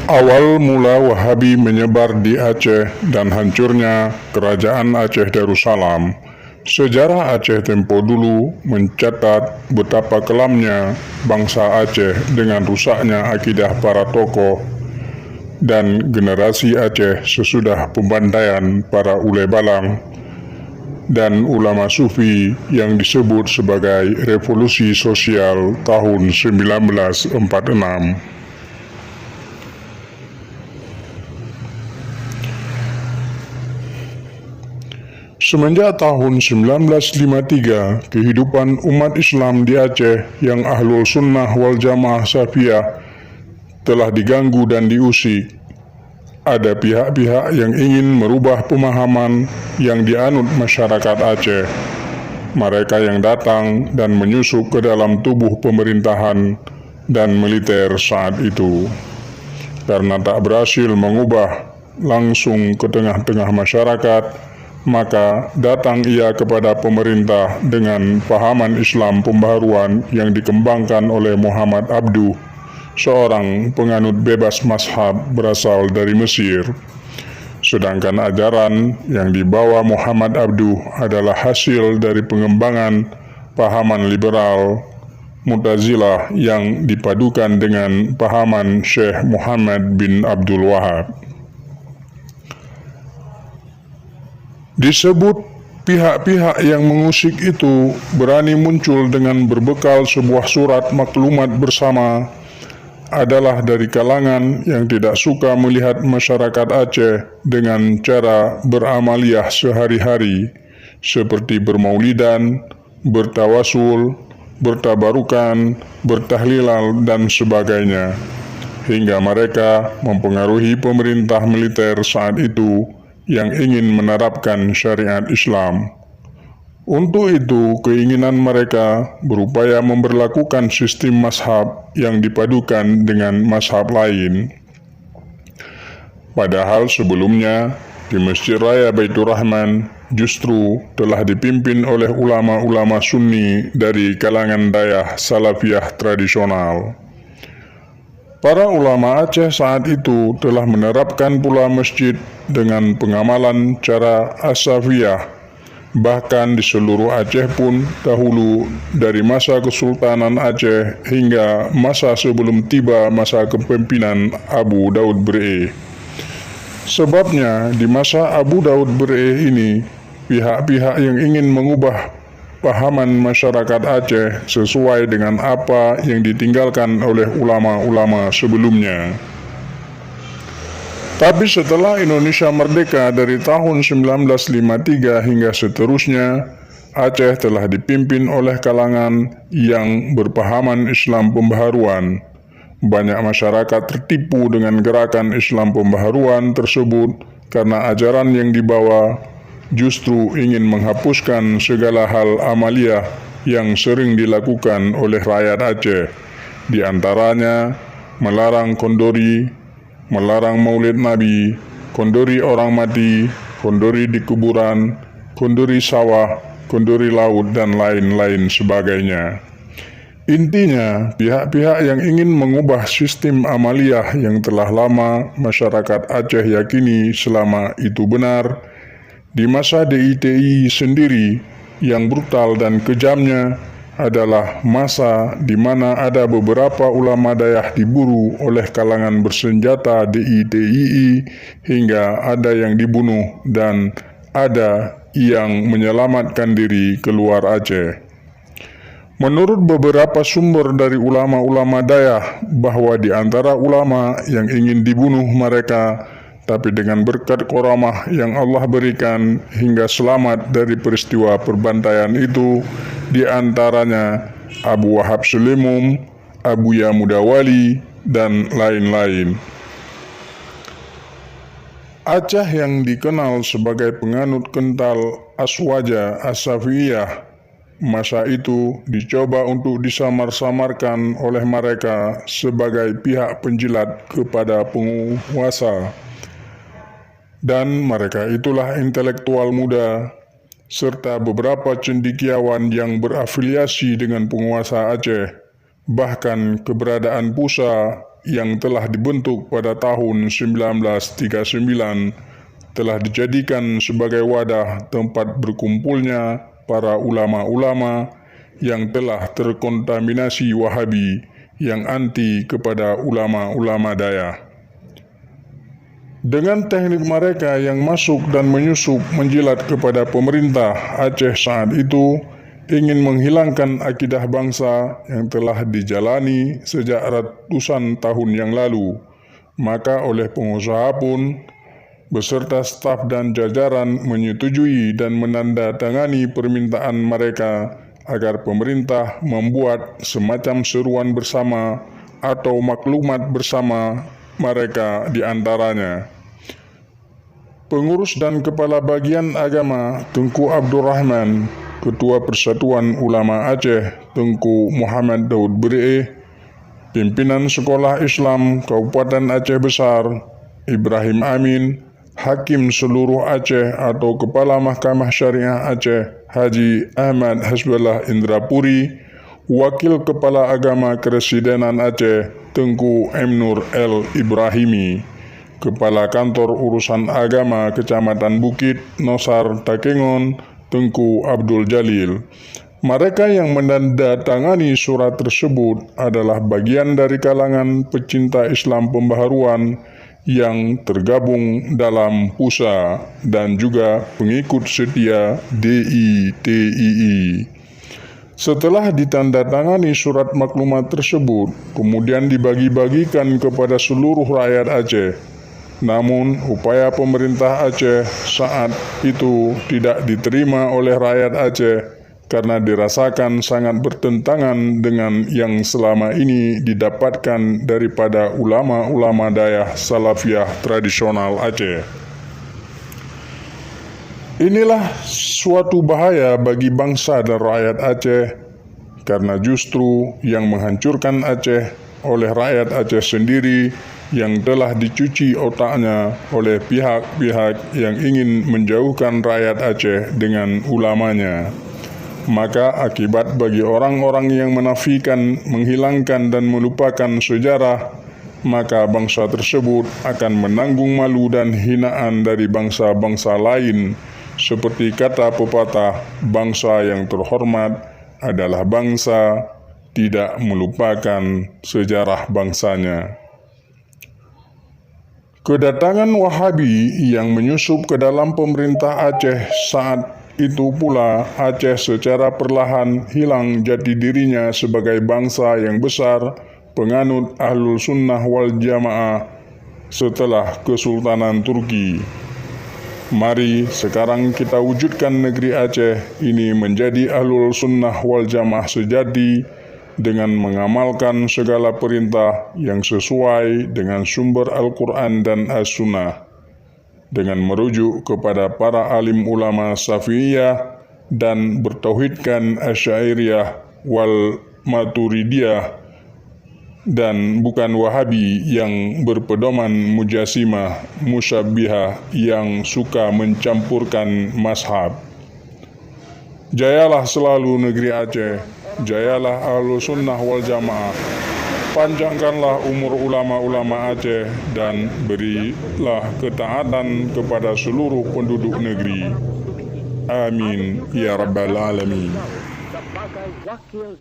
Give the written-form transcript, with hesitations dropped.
Awal mula Wahabi menyebar di Aceh dan hancurnya Kerajaan Aceh Darussalam. Sejarah Aceh tempo dulu mencatat betapa kelamnya bangsa Aceh dengan rusaknya akidah para tokoh dan generasi Aceh sesudah pembantaian para ule balang dan ulama sufi yang disebut sebagai revolusi sosial tahun 1946. Semenjak tahun 1953, kehidupan umat Islam di Aceh yang Ahlul Sunnah wal Jamaah Safiyah telah diganggu dan diusik. Ada pihak-pihak yang ingin merubah pemahaman yang dianut masyarakat Aceh. Mereka yang datang dan menyusup ke dalam tubuh pemerintahan dan militer saat itu. Karena tak berhasil mengubah langsung ke tengah-tengah masyarakat, maka datang ia kepada pemerintah dengan pahaman Islam pembaharuan yang dikembangkan oleh Muhammad Abduh, seorang penganut bebas mazhab berasal dari Mesir. Sedangkan ajaran yang dibawa Muhammad Abduh adalah hasil dari pengembangan pahaman liberal Mu'tazilah yang dipadukan dengan pahaman Syekh Muhammad bin Abdul Wahab. Disebut pihak-pihak yang mengusik itu berani muncul dengan berbekal sebuah surat maklumat bersama adalah dari kalangan yang tidak suka melihat masyarakat Aceh dengan cara beramaliyah sehari-hari seperti bermaulidan, bertawasul, bertabarukan, bertahlilal dan sebagainya, hingga mereka mempengaruhi pemerintah militer saat itu yang ingin menerapkan syariat Islam. Untuk itu, keinginan mereka berupaya memberlakukan sistem mazhab yang dipadukan dengan mazhab lain. Padahal sebelumnya, di Masjid Raya Baitur Rahman justru telah dipimpin oleh ulama-ulama Sunni dari kalangan dayah Salafiyah tradisional. Para ulama Aceh saat itu telah menerapkan pula masjid dengan pengamalan cara as-safiyah. Bahkan di seluruh Aceh pun dahulu dari masa Kesultanan Aceh hingga masa sebelum tiba masa kepemimpinan Abu Daud Bre. Sebabnya di masa Abu Daud Bre ini, pihak-pihak yang ingin mengubah pahaman masyarakat Aceh sesuai dengan apa yang ditinggalkan oleh ulama-ulama sebelumnya. Tapi setelah Indonesia merdeka dari tahun 1953 hingga seterusnya, Aceh telah dipimpin oleh kalangan yang berpahaman Islam pembaharuan. Banyak masyarakat tertipu dengan gerakan Islam pembaharuan tersebut karena ajaran yang dibawa justru ingin menghapuskan segala hal amaliyah yang sering dilakukan oleh rakyat Aceh, di antaranya melarang kondori, melarang maulid Nabi, kondori orang mati, kondori di kuburan, kondori sawah, kondori laut, dan lain-lain sebagainya. Intinya, pihak-pihak yang ingin mengubah sistem amaliyah yang telah lama masyarakat Aceh yakini selama itu benar, di masa DITI sendiri yang brutal dan kejamnya adalah masa di mana ada beberapa ulama dayah diburu oleh kalangan bersenjata DITII hingga ada yang dibunuh dan ada yang menyelamatkan diri keluar Aceh. Menurut beberapa sumber dari ulama-ulama dayah bahwa di antara ulama yang ingin dibunuh mereka, tapi dengan berkat karamah yang Allah berikan hingga selamat dari peristiwa perbantaian itu, di antaranya Abu Wahab Sulemum, Abu Ya Mudawali, dan lain-lain. Aceh yang dikenal sebagai penganut kental Aswaja As-Safiyah, masa itu dicoba untuk disamar-samarkan oleh mereka sebagai pihak penjilat kepada penguasa. Dan mereka itulah intelektual muda serta beberapa cendekiawan yang berafiliasi dengan penguasa Aceh. Bahkan keberadaan Pusa yang telah dibentuk pada tahun 1939 telah dijadikan sebagai wadah tempat berkumpulnya para ulama-ulama yang telah terkontaminasi Wahabi yang anti kepada ulama-ulama Daya. Dengan teknik mereka yang masuk dan menyusup menjilat kepada pemerintah Aceh saat itu, ingin menghilangkan akidah bangsa yang telah dijalani sejak ratusan tahun yang lalu, maka oleh pengusaha pun beserta staf dan jajaran menyetujui dan menandatangani permintaan mereka agar pemerintah membuat semacam seruan bersama atau maklumat bersama mereka di antaranya. Pengurus dan Kepala Bagian Agama Tengku Abdul Rahman, Ketua Persatuan Ulama Aceh Tengku Muhammad Daud Bere'eh, Pimpinan Sekolah Islam Kabupaten Aceh Besar Ibrahim Amin, Hakim seluruh Aceh atau Kepala Mahkamah Syariah Aceh Haji Ahmad Hasbullah Indrapuri, Wakil Kepala Agama Kepresidenan Aceh Tengku M. Nur L. Ibrahimi, Kepala Kantor Urusan Agama Kecamatan Bukit Nosar Takengon Tengku Abdul Jalil. Mereka yang menandatangani surat tersebut adalah bagian dari kalangan pecinta Islam pembaharuan yang tergabung dalam PUSA dan juga pengikut setia DITII. Setelah ditandatangani surat maklumat tersebut, kemudian dibagi-bagikan kepada seluruh rakyat Aceh. Namun, upaya pemerintah Aceh saat itu tidak diterima oleh rakyat Aceh karena dirasakan sangat bertentangan dengan yang selama ini didapatkan daripada ulama-ulama Dayah Salafiyah tradisional Aceh. Inilah suatu bahaya bagi bangsa dan rakyat Aceh, karena justru yang menghancurkan Aceh oleh rakyat Aceh sendiri yang telah dicuci otaknya oleh pihak-pihak yang ingin menjauhkan rakyat Aceh dengan ulamanya. Maka akibat bagi orang-orang yang menafikan, menghilangkan dan melupakan sejarah, maka bangsa tersebut akan menanggung malu dan hinaan dari bangsa-bangsa lain, seperti kata pepatah, bangsa yang terhormat adalah bangsa tidak melupakan sejarah bangsanya. Kedatangan Wahabi yang menyusup ke dalam pemerintah Aceh saat itu pula Aceh secara perlahan hilang jati dirinya sebagai bangsa yang besar penganut Ahlul Sunnah wal Jamaah setelah Kesultanan Turki. Mari sekarang kita wujudkan negeri Aceh ini menjadi Ahlul Sunnah wal Jamaah sejati dengan mengamalkan segala perintah yang sesuai dengan sumber Al-Quran dan As-Sunnah, dengan merujuk kepada para alim ulama Syafi'iyah dan bertauhidkan Asy'ariyah wal Maturidiyah, dan bukan Wahabi yang berpedoman Mujassimah Musyabbihah yang suka mencampurkan mazhab. Jayalah selalu negeri Aceh, jayalah Ahlus Sunnah wal Jamaah, panjangkanlah umur ulama-ulama Aceh dan berilah ketaatan kepada seluruh penduduk negeri. Amin ya rabbal alamin. Sebagai wakil